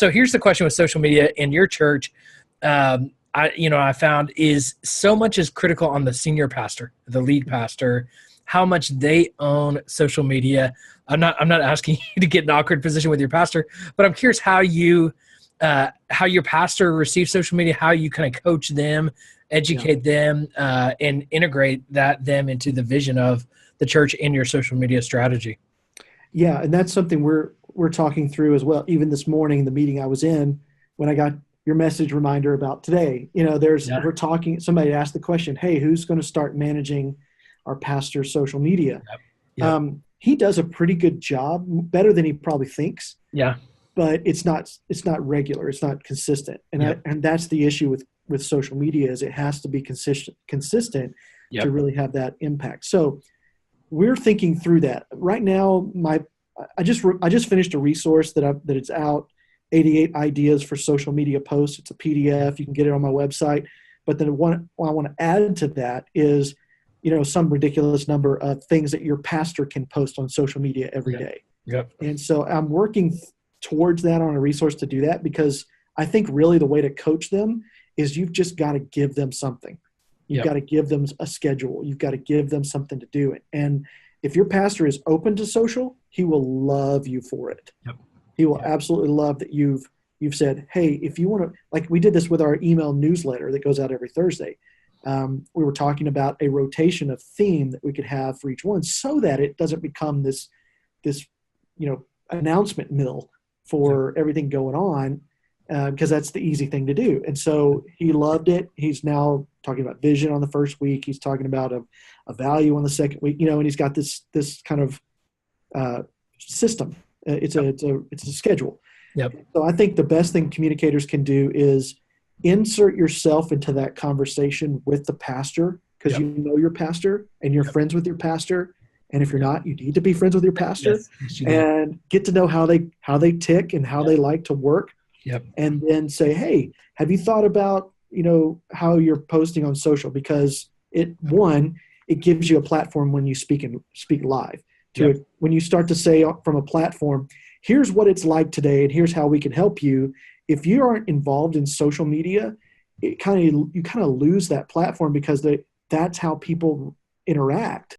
So here's the question with social media in your church. I found is so much is critical on the senior pastor, the lead pastor, how much they own social media. I'm not asking you to get an awkward position with your pastor, but I'm curious how your pastor receives social media, how you kind of coach them, educate them, and integrate them into the vision of the church in your social media strategy. Yeah, and that's something we're talking through as well. Even this morning, the meeting I was in, when I got your message reminder about today, Yeah. we're talking. Somebody asked the question, "Hey, who's going to start managing our pastor's social media?" Yep. Yep. He does a pretty good job, better than he probably thinks, Yeah. but it's not regular, it's not consistent, and Yep. and that's the issue with social media is it has to be consistent to Yep. really have that impact. So we're thinking through that right now. I just finished a resource that it's out, 88 ideas for social media posts. It's a PDF. You can get it on my website. But then what I want to add to that is, some ridiculous number of things that your pastor can post on social media every Yep. day. Yep. And so I'm working towards that on a resource to do that, because I think really the way to coach them is you've just got to give them something. You've Yep. got to give them a schedule. You've got to give them something to do. And if your pastor is open to social, he will love you for it. Yep. He will Yep. absolutely love that you've said, hey, if you want to, like we did this with our email newsletter that goes out every Thursday. We were talking about a rotation of theme that we could have for each one, so that it doesn't become this announcement mill for everything going on, because that's the easy thing to do. And so he loved it. He's now talking about vision on the first week. He's talking about a value on the second week, and he's got this kind of system. It's a schedule. Yep. So I think the best thing communicators can do is insert yourself into that conversation with the pastor, because Yep. you know your pastor and you're Yep. friends with your pastor. And if you're not, you need to be friends with your pastor. Yes. Yes, you do. And get to know how they tick and how Yep. they like to work. Yep. And then say, hey, have you thought about how you're posting on social? Because it gives you a platform when you speak live. Yep. When you start to say from a platform, here's what it's like today and here's how we can help you. If you aren't involved in social media, you kind of lose that platform, because that's how people interact.